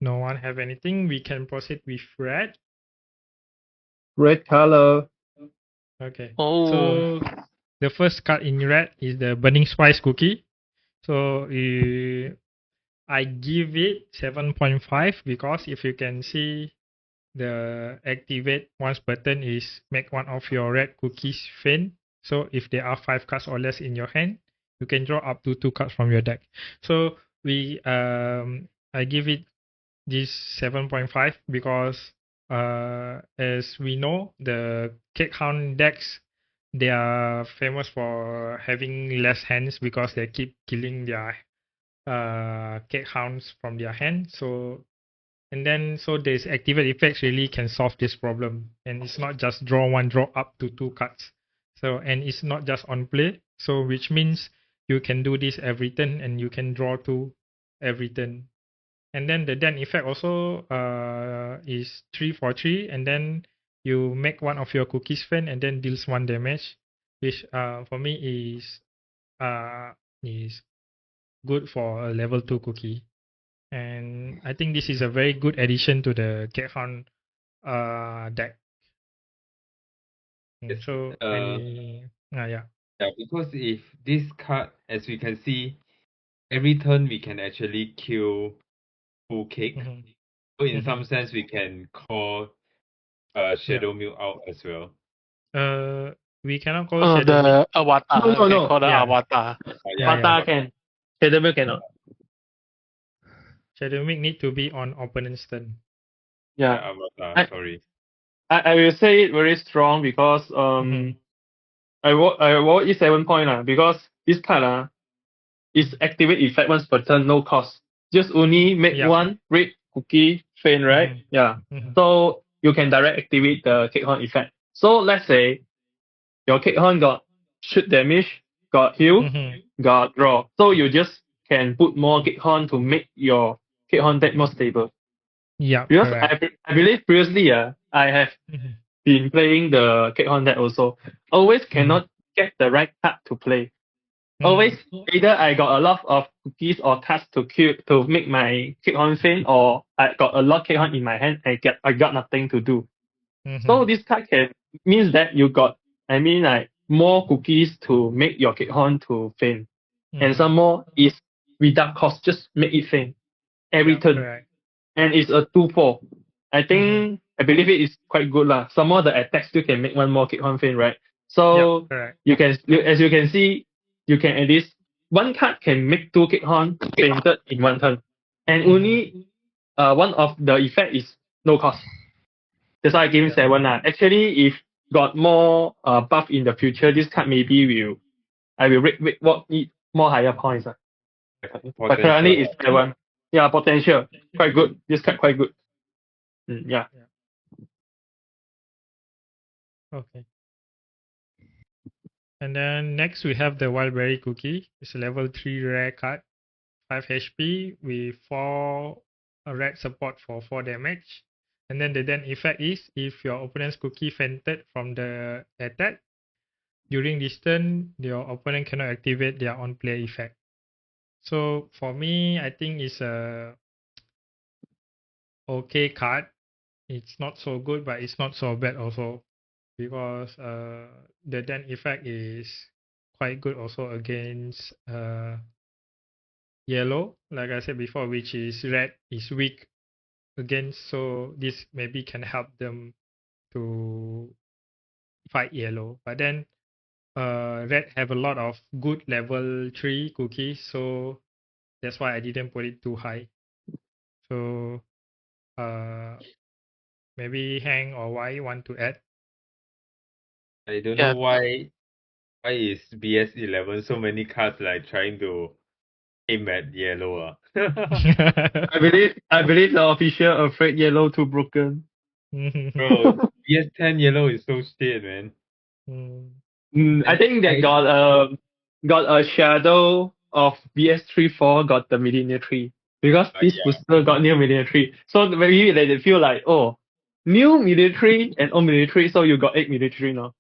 No one have anything. We can proceed with red. Red color. Okay. Oh, So the first card in red is the Burning Spice cookie. So I give it 7.5 because if you can see the activate once button is make one of your red cookies faint. So if there are 5 cards or less in your hand, you can draw up to 2 cards from your deck. So I give it this 7.5 because as we know the cake hound decks, they are famous for having less hands because they keep killing their cake hounds from their hand. So this activate effects really can solve this problem, and it's not just draw one, draw up to 2 cards. So and it's not just on play, so which means you can do this every turn and you can draw 2 every turn. And then the den effect also is 3 for 3, and then you make one of your cookies faint and then deals 1 damage, which for me is good for a level 2 cookie. And I think this is a very good addition to the Gekhan deck. Yes, So yeah. yeah, because if this card, as we can see, every turn we can actually kill full cake. Mhm. So in Mhm. some sense, we can call Shadow Milk out as well. We cannot call Shadow Milk. the avatar. No, We no. call the Yeah. avatar. Yeah, Avatar can. Shadow Milk cannot. Shadow Milk need to be on opponent's turn. Yeah. Avatar, sorry. I will say it very strong because I vote it 7 point because this card is activate effect once per turn, no cost. Just only make Yeah. one red cookie faint, right? Mhm. Yeah. Mhm. So you can direct activate the kick horn effect. So let's say your kick horn got shoot damage, got heal, Mhm. got draw. So you just can put more kick horn to make your kick horn deck more stable. Yeah, Because correct. I believe previously I have Mhm. been playing the kick horn deck also. Always cannot get the right card to play. Always either I got a lot of cookies or cards to kill to make my kick on faint, or I got a lot kick on in my hand. I got nothing to do. So this card can means that you got like more cookies to make your kick on to faint, and some more is without cost, just make it faint every Yeah, turn, correct. and it's a 2/4. I believe it is quite good lah. Some more the attack still can make one more kick on faint, right? So Correct. as you can see, you can at least one card can make 2 kick horn fainted in 1 turn, and only one of the effect is no cost. That's why I give him 7 lah. Actually, if got more buff in the future, this card maybe I will need more higher points. But currently it's 7. Yeah, potential quite good. This card quite good. Yeah. Okay. And then next we have the Wildberry Cookie. It's a level 3 rare card, 5 HP with 4 red support for 4 damage. And then the then effect is if your opponent's cookie fainted from the attack, during this turn, your opponent cannot activate their on play effect. So for me, I think it's a okay card. It's not so good, but it's not so bad also, because the den effect is quite good also against yellow, like I said before, which is red is weak against. So this maybe can help them to fight yellow. But then red have a lot of good level 3 cookies, so that's why I didn't put it too high. So maybe Hang or Y want to add? I don't know why is BS11 so many cards like trying to aim at yellow. I believe the official afraid yellow too broken. Bro, BS10 yellow is so shit, man. I think they got a shadow of BS34 got the Millionaire Tree because this booster got new Millionaire Tree. So maybe they feel like, oh, new Millionaire Tree and old Millionaire Tree, so you got 8 Millionaire Tree now.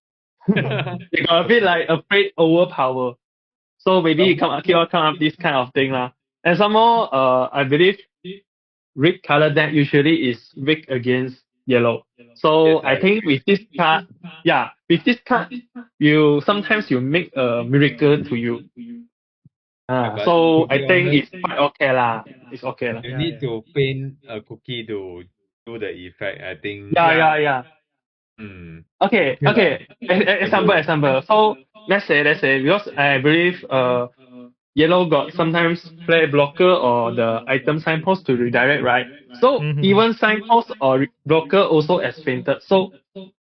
They got a bit like afraid overpower. So maybe keep on come up this kind of thing lah. And some more, I believe red color deck usually is weak against yellow. So Yes, I think with this card, with this card, you make a miracle to you. but So to I be think honest, it's quite okay lah. It's okay lah. you Yeah, need yeah. to paint a cookie to do the effect. I think, Yeah. Okay, Yeah. okay. Example. So let's say because I believe yellow got sometimes play blocker or the item signpost to redirect, right? So Mm-hmm. even signpost or blocker also as fainted. So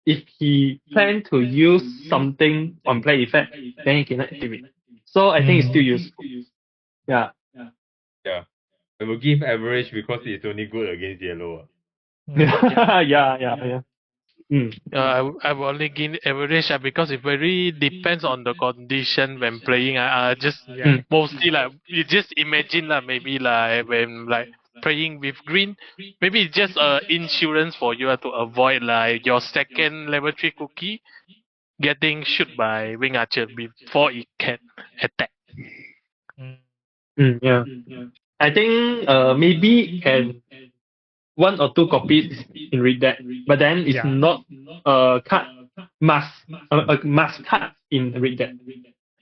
if he plan to use something on play effect, then he cannot activate. So I think it's still useful. Yeah. yeah. I will give average because it's only good against yellow. Yeah. Mm. I will only give average because it very depends on the condition when playing. I just Yeah. Mm. mostly like you just imagine maybe like when like playing with green, maybe it's just insurance for you to avoid like your second level 3 cookie getting shoot by wing archer before it can attack. Mm. Yeah. I think maybe can one or two copies in read that, but then it's Yeah. not a card must a must card in read that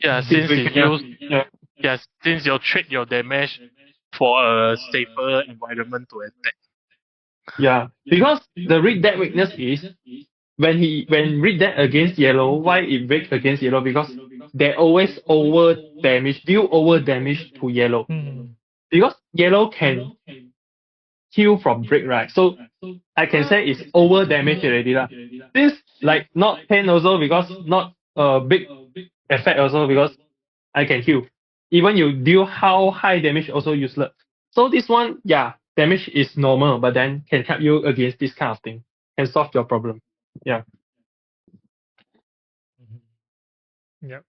Yeah, since you situation. Yeah. use Yeah. since you trade your damage for a safer environment to attack. Yeah. Because the read that weakness is when read that against yellow, why it breaks against yellow? Because they always deal over damage to yellow. Mm. Because yellow can heal from break, right? So I can say it's over damage already lah. This like not pain also because not a big effect also because I can heal. Even you deal how high damage also useless. So this one, damage is normal, but then can help you against this kind of thing. Can solve your problem. Yeah. Yep.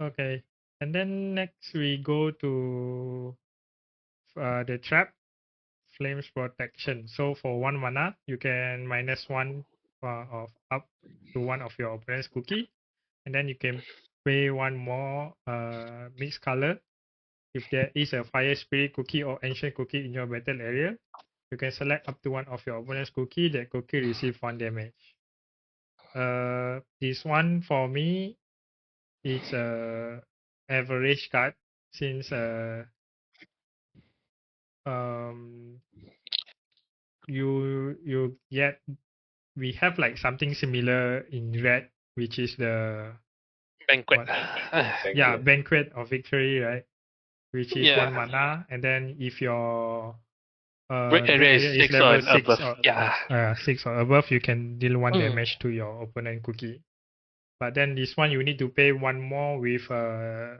Okay. And then next we go to the trap flames protection. So for 1 mana, you can -1 of up to one of your opponent's cookie, and then you can pay one more mixed color. If there is a fire spirit cookie or ancient cookie in your battle area, you can select up to one of your opponent's cookie. That cookie receive 1 damage. This one for me, it's a average card since um you get we have like something similar in red, which is the Banquet. what? Yeah, banquet of victory, right? Which is 1 mana, and then if your Red area is 6 or level 6 above. or Yeah. 6 or above, you can deal 1 Mm. damage to your opponent cookie. But then this one you need to pay one more with a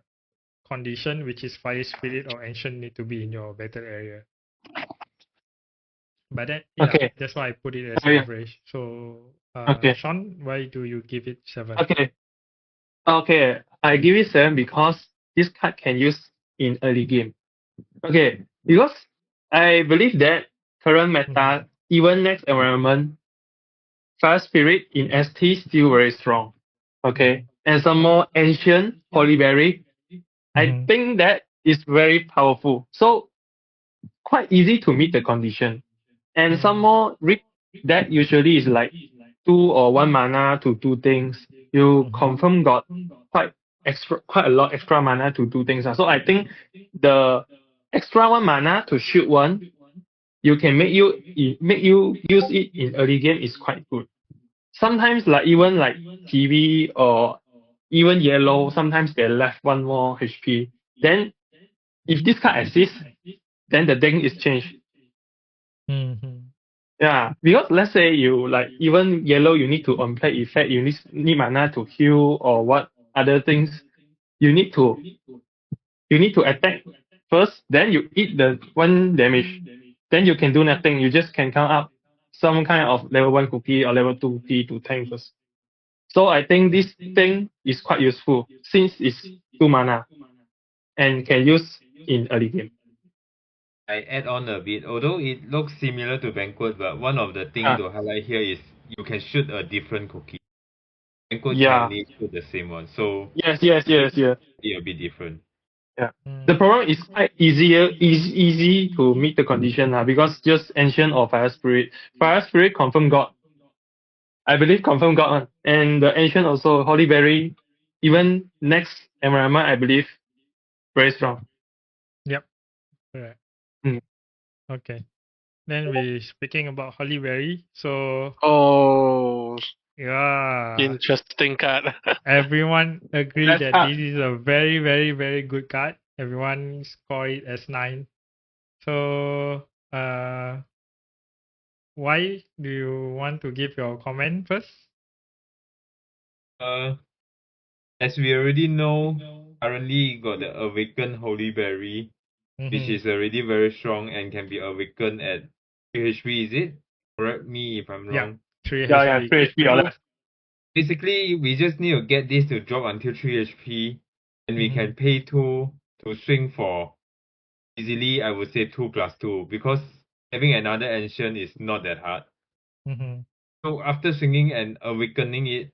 condition, which is fire spirit or ancient need to be in your battle area. But then Okay. that's why I put it as Oh, yeah. average. So Okay. Sean, why do you give it 7? Okay. I give it 7 because this card can use in early game. Okay. Because I believe that current meta, even next environment, Fire Spirit in ST still very strong. Okay. And some more ancient Polyberry. I think that is very powerful. So quite easy to meet the condition. And some more read that usually is like 2 or 1 mana to do things. You confirm got quite a lot extra mana to do things. So I think the extra 1 mana to shoot one, you can make you use it in early game is quite good. Sometimes like even like TV or even yellow, sometimes they left 1 more HP. Then if this card exists, then the thing is changed. Yeah, because let's say you like even yellow, you need to on play effect, you need mana to heal or what other things. You need to attack first, then you eat the 1 damage. Then you can do nothing. You just can count up some kind of level 1 cookie or level 2 cookie to tank first. So I think this thing is quite useful since it's 2 mana and can use in early game. I add on a bit, although it looks similar to Banquet, but one of the things to highlight here is you can shoot a different cookie. Banquet can only shoot the same one, so Yes. be a bit different. The problem is quite easy to meet the condition because just Ancient or Fire Spirit. Fire Spirit confirm God. I believe confirm God one. And the Ancient also, Holy Berry, even next environment, I believe, very strong. Yep. Correct. Mm. Okay. Then we speaking about Holy Berry. So Oh, yeah, interesting card. everyone agree That's that hard. this is a very, very, very good card. Everyone score it as 9. So why do you want to give your comment first? As we already know, currently got the Awakened Holy Berry, which Mm-hmm. is already very strong and can be awakened at 3 HP, is it? Correct me if I'm Yeah, wrong. 3 Yeah, HP. 3 HP or So less. basically, we just need to get this to drop until 3 HP, and we can Mhm. pay 2 to swing for easily, I would say 2+2, because having another ancient is not that hard. Mhm. So after swinging and awakening it,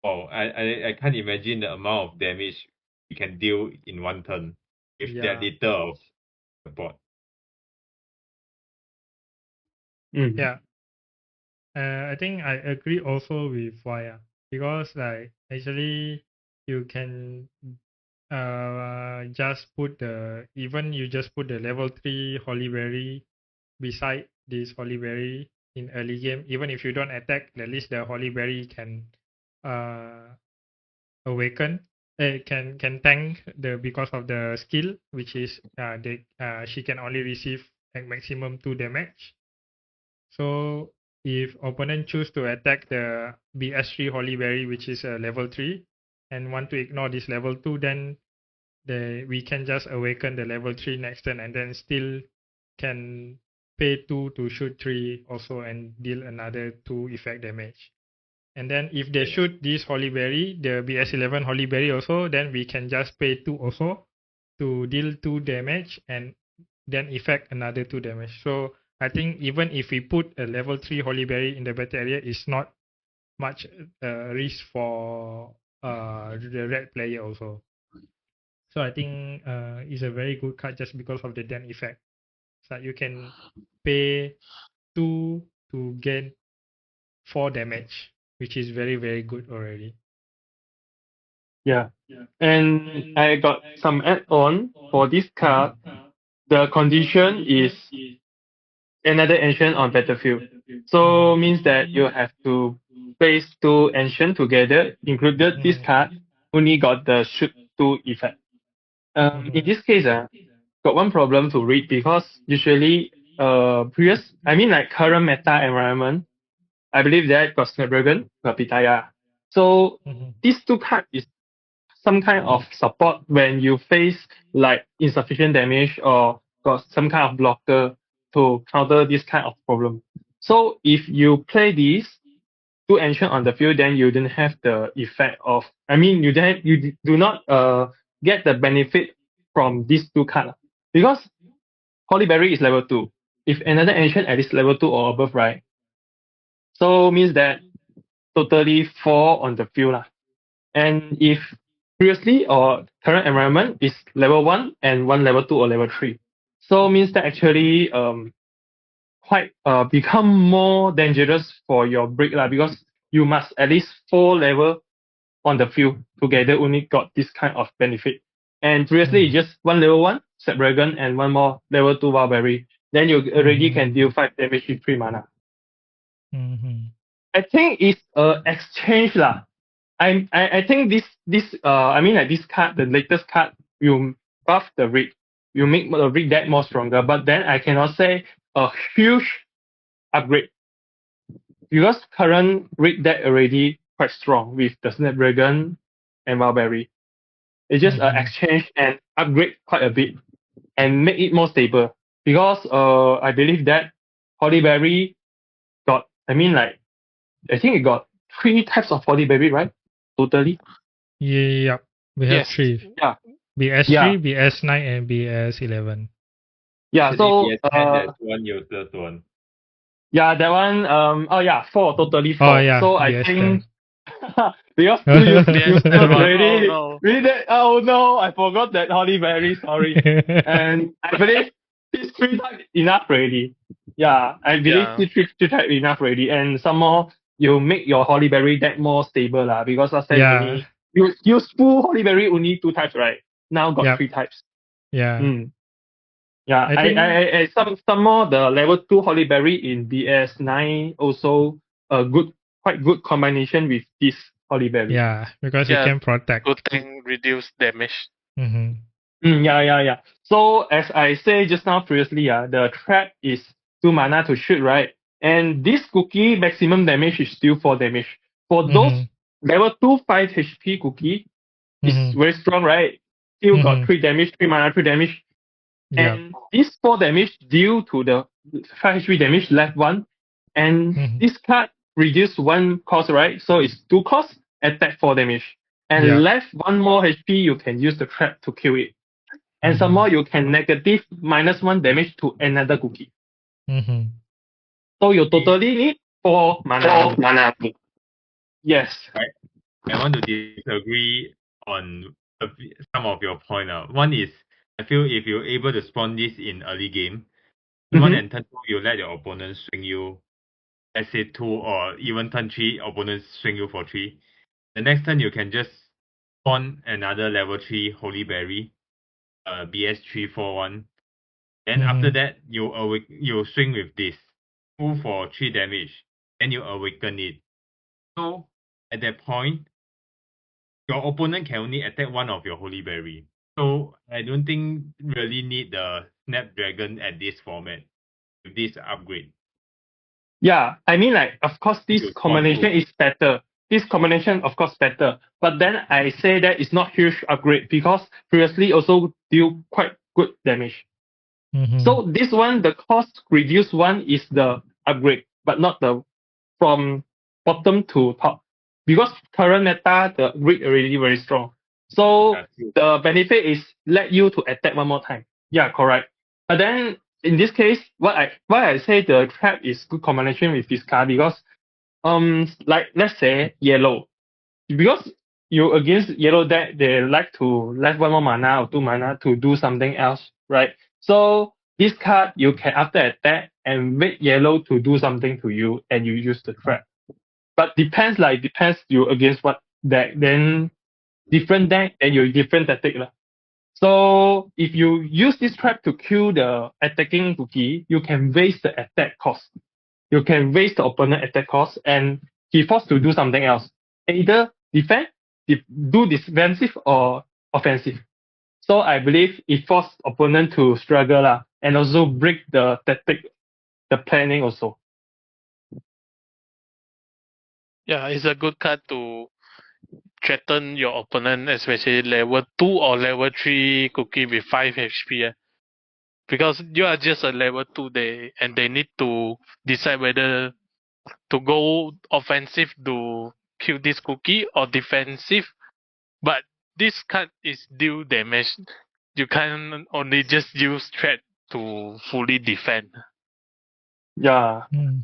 oh, I can't imagine the amount of damage we can deal in one turn with that Yeah. little of support. Mm. Yeah. I think I agree also with Waya because like actually you can just put the even you just put the level 3 Holy Berry beside this Holy Berry in early game. Even if you don't attack, at least the Holy Berry can uh awaken. Can tank the because of the skill, which is she can only receive like maximum 2 damage. So if opponent choose to attack the BS3 Holy Berry, which is a level 3, and want to ignore this level 2, then we can just awaken the level 3 next turn and then still can pay 2 to shoot 3 also and deal another 2 effect damage. And then if they Yes. shoot this Holy Berry, the BS11 Holy Berry also, then we can just pay 2 also to deal 2 damage and then effect another 2 damage. So I think even if we put a level 3 Holy Berry in the battle area, it's not much risk for the red player also. So I think it's a very good card just because of the den effect. So you can pay 2 to gain 4 damage, which is very, very good already. Yeah. And I got some add-on for this card. The condition is another ancient on battlefield. So means that you have to place 2 ancient together, included this card, only got the shoot 2 effect. In this case, got one problem to read because usually like current meta environment, I believe that got Snapdragon, got Pitaya. So Mhm. these 2 cards is some kind of support when you face like insufficient damage or got some kind of blocker to counter this kind of problem. So if you play these 2 ancient on the field, then you don't have the effect of. I mean, you do not get the benefit from these 2 cards because Holy Berry is level 2. If another ancient at least level 2 or above, right? So means that totally 4 on the field lah. And if previously or current environment is level 1 and one level 2 or level 3. So means that actually quite become more dangerous for your break lah because you must at least 4 level on the field together only got this kind of benefit. And previously it's just one level 1 Snapdragon and one more level 2 Barberry. Then you already can deal 5 damage with 3 mana. Mhm. I think it's a exchange lah. I think this card, the latest card, you buff the rig, you make the rig that more stronger. But then I cannot say a huge upgrade because current rig deck already quite strong with the Snapdragon and Wildberry. It's just an exchange and upgrade quite a bit and make it more stable. Because I believe that Hollyberry got I think it got 3 types of Hollyberry, right? Totally. Yeah, we have Yes. 3. Yeah. BS3, Yeah. BS9, and BS11. Yeah. Actually, So BS10, there's one useless one. yeah, that one 4, totally Oh 4. yeah, So I BS10. think because you BS11, already. oh no. Oh no, I forgot that Holly Berry. Sorry. And I believe these three type enough already. Yeah, I believe Yeah. these three type enough already. And some more, you make your Holly Berry deck more stable lah. Because last time Yeah. only you use full Holly Berry only two types, right? Now got Yep. three types. Yeah. Yeah, I think some more the level 2 Holly Berry in BS9 also a quite good combination with this Holly Berry. yeah, because it Yeah. can protect. Good thing reduce damage. Mm-hmm. Yeah. So as I say just now previously, the trap is 2 mana to shoot, right? And this cookie maximum damage is still 4 damage. For those Mm-hmm. level 2 5 HP cookie, is Mm-hmm. very strong, right? Still got Mm-hmm. 3 damage, 3 mana, 3 damage. Yeah. And this 4 damage due to the 5 HP damage left 1. And Mm-hmm. this card reduce 1 cost, right? So it's 2 cost, attack 4 damage. And Yep. left 1 more HP, you can use the trap to kill it. And some Mm-hmm. more, you can negative -1 damage to another cookie. Mm-hmm. So you totally need 4 mana. Yes. I want to disagree on some of your point. One is, I feel if you're able to spawn this in early game, turn 1 Mhm. and turn 2, you let your opponent swing you, let's say 2 or even turn 3, opponents swing you for 3. The next turn, you can just spawn another level 3 Holy Berry, BS341. Then after Mm-hmm. that, you swing with this, 2 for 3 damage. Then you awaken it. So at that point, your opponent can only attack one of your Holy Berry. So I don't think really need the Snapdragon at this format with this upgrade. Yeah, I mean, like, of course, this You combination spawn two. is better. This combination, of course, better. But then I say that it's not huge upgrade because previously also deal quite good damage. Mm-hmm. So this one, the cost reduced one is the upgrade, but not the from bottom to top. Because current meta, the upgrade already very strong. So Yeah, true. the benefit is let you to attack one more time. Yeah, correct. But then in this case, why I say the trap is good combination with this card because like let's say yellow. Because you against yellow deck, they like to left 1 more mana or 2 mana to do something else, right? So this card you can after attack and make yellow to do something to you and you use the trap. But depends you against what deck. Then different deck and you different tactic lah. So if you use this trap to kill the attacking cookie, you can raise the attack cost. You can raise the opponent attack cost and he forced to do something else. Either defend, do defensive or offensive. So I believe it forced opponent to struggle lah, and also break the tactic, the planning also. Yeah, it's a good card to threaten your opponent, especially level 2 or level 3 cookie with 5 HP. Because you are just a level 2 and they need to decide whether to go offensive to kill this cookie or defensive. But this card is deal damage. You can only just use threat to fully defend. Yeah. Mm.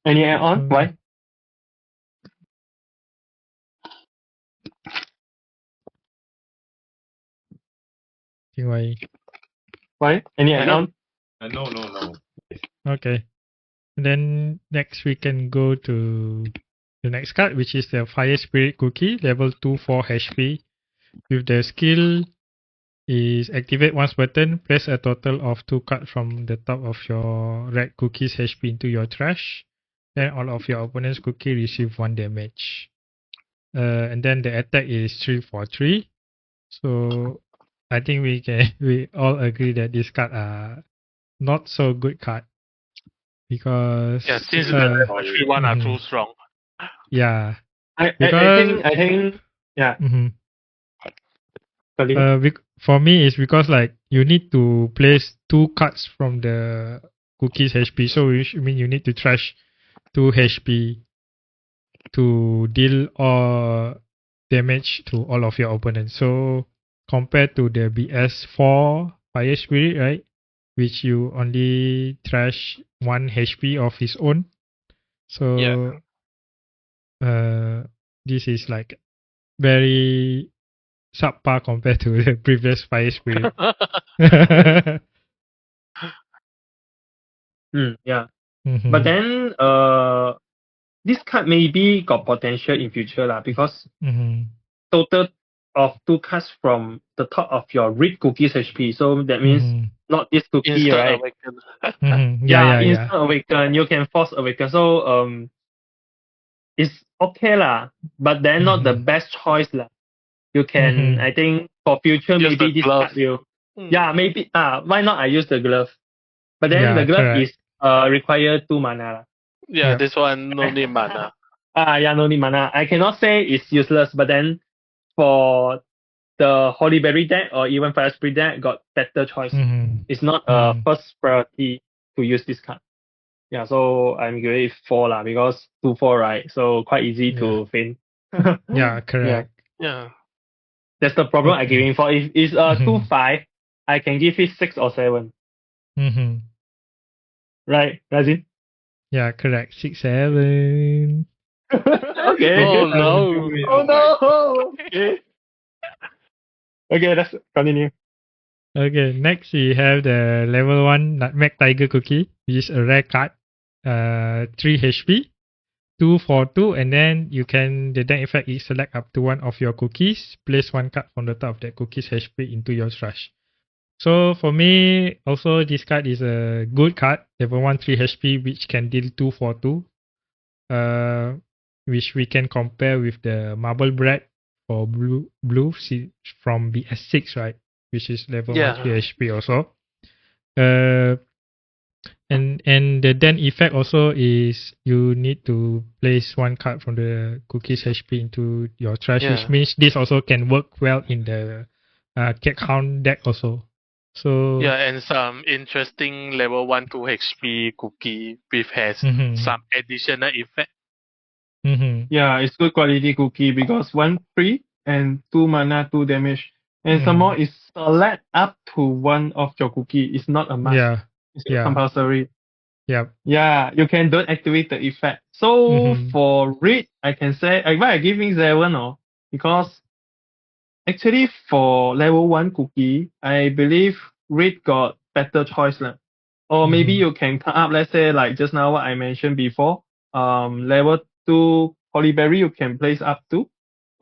Any add on? So, Why? think why? Why? Any add on? No. Okay. And then next we can go to the next card, which is the Fire Spirit Cookie, level 2 4 HP. With the skill is activate once button, place a total of 2 cards from the top of your red cookie's HP into your trash. Then all of your opponent's cookie receive 1 damage. And then the attack is 3 for 3. So I think we all agree that this card are not so good card because Yeah, since the level 3 one are too mhm. strong. Yeah, I because think yeah. mhm. Colin. For me it's because like you need to place 2 cards from the cookie's HP, so you need to trash 2 HP to deal all damage to all of your opponents. So compared to the BS4 Fire Spirit, right, which you only trash 1 HP of his own. So this is like very subpar compared to the previous Fire Spirit. Yeah. Mhm. But then this card maybe got potential in future lah, because Mhm. total of 2 cards from the top of your read cookie's HP. So that means Mhm. not this cookie, Instant right? awaken. Mhm. Yeah, Yeah. instant awaken. You can force awaken. So it's okay lah, but then not the Mhm. best choice lah. You can, Mhm. I think, for future Use the maybe this glove. card will. Mm. Yeah, maybe. Why not? I use the glove, but then the Yeah, glove is correct. require 2 mana lah. Yeah, Yep. this one no need mana. Yeah, no need mana. I cannot say it's useless, but then for the Holy Berry deck or even Fire Spirit deck got better choice. Mhm. It's not a Mhm. first priority to use this card. Yeah, so I'm going with 4 lah, because 2-4, right? So quite easy Yeah. to feint. Yeah, Yeah, correct. Yeah. that's the problem I Okay. giving for. If it's Mhm. 2-5, I can give it 6 or 7. Mhm. Right, Razin? Yeah, correct. 6, 7. Okay. Oh I'll no. do it. Oh Oh my no. Okay. Okay, let's continue. Okay, next we have the level 1 Nutmeg Tiger Cookie, which is a rare card. 3 HP, 2 for 2, and then the deck effect is select up to one of your cookies, place 1 card from the top of that cookie's HP into your trash. So for me, also this card is a good card, level 1 3 HP, which can deal 2 for 2. Which we can compare with the Marble Bread for blue from BS6, right? Which is level 1 Yeah. 3 HP also. And the den effect also is you need to place 1 card from the cookie's HP into your trash, Yeah. which means this also can work well in the Cat Hound deck also. So Yeah, and some interesting level 1 2 HP cookie which has Mhm. some additional effect. Mhm. Yeah, it's good quality cookie because 1 free and 2 mana, 2 damage. And some Mhm. more is select up to one of your cookie. It's not a must. Yeah. It's not Yeah. compulsory. Yep. Yeah, you can don't activate the effect. So Mhm. for read, I can say why I giving 7 because actually for level 1 cookie, I believe read got better choice lah. Or maybe Mhm. you can come up, let's say like just now what I mentioned before, level 2 Holyberry you can place up to.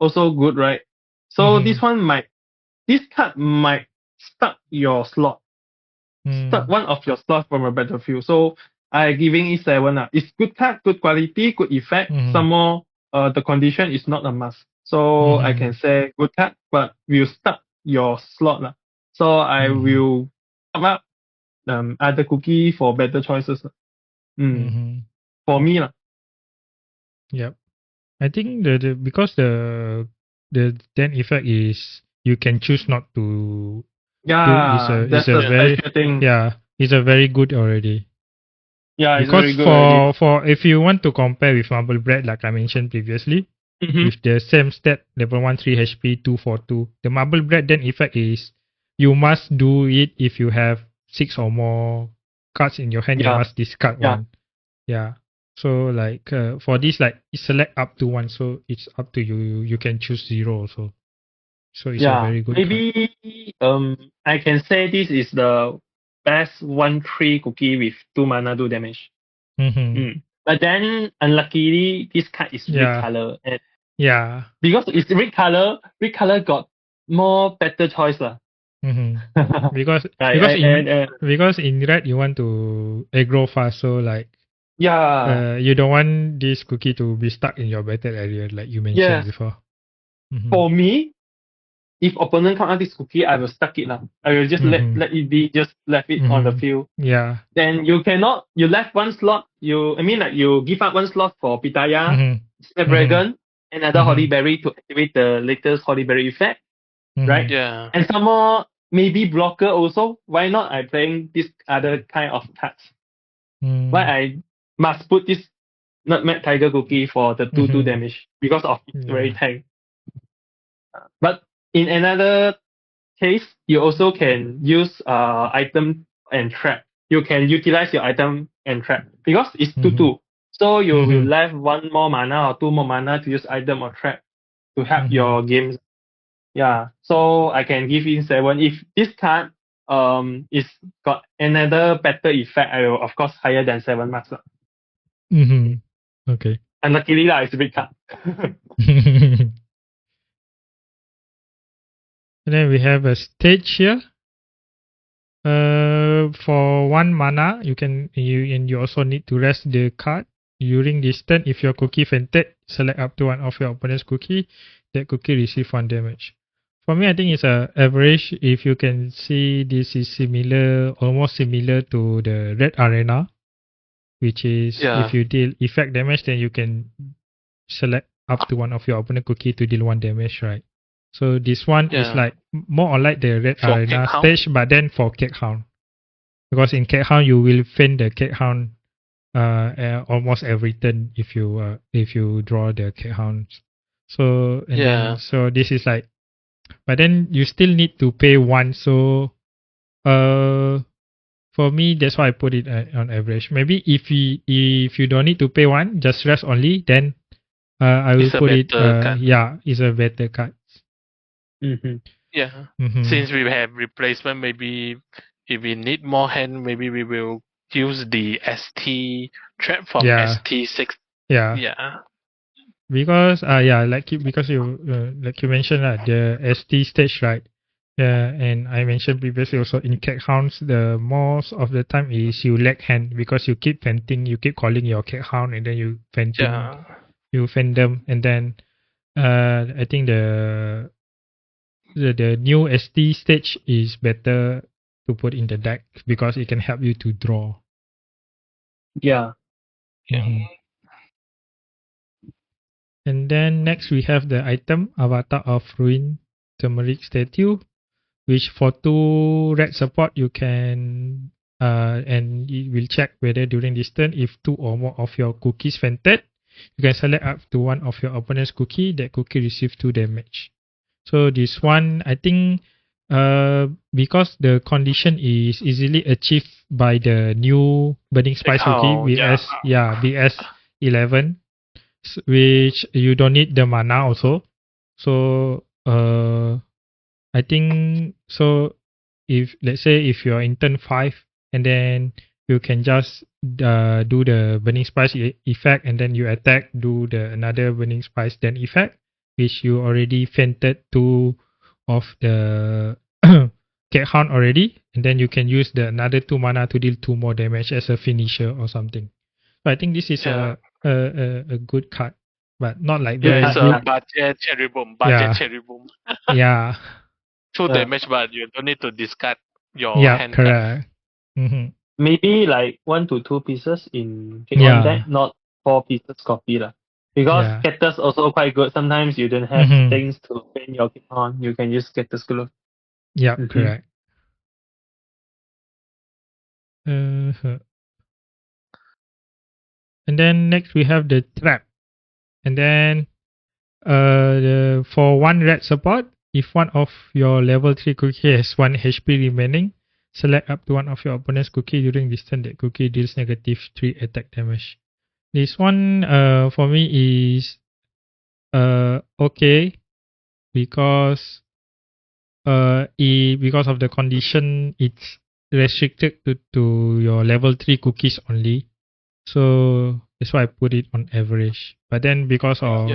Also good, right? So Mhm. this card might stuck your slot. Stuck Mm. one of your slots from a battlefield. So I giving it 7 lah. It's good card, good quality, good effect. Mhm. Some more the condition is not a must. So I can Mhm. say good card, but will stuck your slot lah. So I Mhm. will come up other cookie for better choices. Mhm. For me lah. Yep. I think because the den effect is you can choose not to do Yeah, is that's a the very special thing. is a very good already. Yeah, it's Because very good already. for if you want to compare with Marble Bread, like I mentioned previously, Mm-hmm. with the same stat level 1 3 HP 2 for 2, the Marble Bread den effect is you must do it if you have 6 or more cards in your hand. You Yeah, must discard yeah, one. Yeah. So like for this, like select up to 1, so it's up to you. You can choose 0 also. So it's a yeah. very good card. Maybe I can say this is the best 1/3 cookie with 2 mana, 2 damage. Mm-hmm. But then unluckily this card is red Yeah. color, and Yeah. because it's red color got more better choice lah. Mm-hmm. Because Right, because in and because in red you want to aggro fast, so like yeah, you don't want this cookie to be stuck in your battle area, like you mentioned yes. before. Mm-hmm. For me, if opponent come out this cookie, I will stuck it lah. I will just Mm-hmm. let it be, just left it on the Mm-hmm. field. Yeah. Then you left 1 slot. You give up 1 slot for Pitaya, Mm-hmm. Snapdragon, another Mm-hmm. Holy Berry to activate the latest Holy Berry effect, right? Mm-hmm. Yeah. And some more maybe blocker also. Why not I playing this other kind of cards? Why Mm-hmm. I must put this Nutmeg Tiger Cookie for the 2/2 Mm-hmm. damage because of its very Yeah. tank. But in another case, you also can use item and trap you can utilize your item and trap because it's 2-2. So you will left 1 more mana or 2 more mana to use item or trap to help your games. Yeah. So I can give in 7. If this card is got another better effect, I will of course higher than 7 marks. Okay. And luckily it's a big card. And then we have a stage here. For 1 mana, you also need to rest the card. During this turn, if your cookie fainted, select up to one of your opponent's cookie. That cookie receive 1 damage. For me, I think it's a average. If you can see, this is almost similar to the red arena, which is if you deal effect damage, then you can select up to one of your opponent cookie to deal 1 damage, right? So this one is like more or like the red For arena Cake Hound? stage, but then for Cake Hound. Because in Cake Hound you will feint the Cake Hound almost every turn if you draw the Cake Hound. So so this is like, but then you still need to pay 1. So for me that's why I put it on average. Maybe if you don't need to pay 1, just rest only, then I will It's a put it better card. it's a better card. Yeah. Since we have replacement, maybe if we need more hand, maybe we will use the ST trap from ST6. Yeah. Yeah. Because because you like you mentioned the ST stage, right? And I mentioned previously also in Cat Hounds, the most of the time is you lack hand because you keep fainting, you keep calling your Cat Hound, and then you fainting, you faint them, and then I think the new ST stage is better to put in the deck because it can help you to draw. Yeah. And then next we have the item Avatar of Ruin Turmeric Statue, which for 2 red support you can and it will check whether during this turn if 2 or more of your cookies fainted, you can select up to one of your opponent's cookie. That cookie receives 2 damage. So this one, I think, because the condition is easily achieved by the new Burning Spice cookie, BS11, which you don't need the mana also. So I think so. If let's say if you're in turn 5, and then you can just do the Burning Spice effect, and then you attack, do the another Burning Spice then effect, which you already fainted 2 of the Cat Hound already, and then you can use the another 2 mana to deal 2 more damage as a finisher or something. So I think this is a good card, but not like it's a budget cherry bomb. Cherry bomb. Yeah. 2 damage, but you don't need to discard your hand correct. card. Maybe like 1 to 2 pieces in Kick on deck, not 4 pieces copy lah. Because Cactus also quite good. Sometimes you don't have things to paint your Kick on. You can use Cactus Glue. Yeah, correct. And then next we have the trap. And then for 1 red support, if one of your level 3 cookie has 1 HP remaining, select up to one of your opponent's cookie during this turn. That cookie deals negative 3 attack damage. This one for me is okay because because of the condition, it's restricted to your level 3 cookies only. So that's why I put it on average. But then because of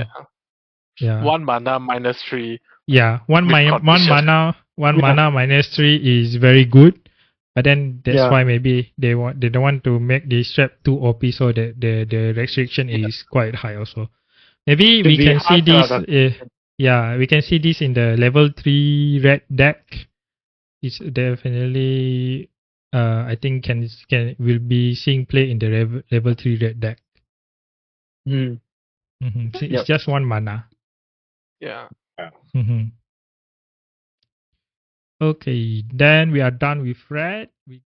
1 mana minus 3. Yeah, one mana minus 3 is very good. But then that's why maybe they don't want to make the strap too OP, so that the restriction is quite high also. Maybe we can see this. We can see this in the level 3 red deck. It's definitely I think will be seeing play in the level 3 red deck. So it's just 1 mana. Yeah. Okay, then we are done with red. We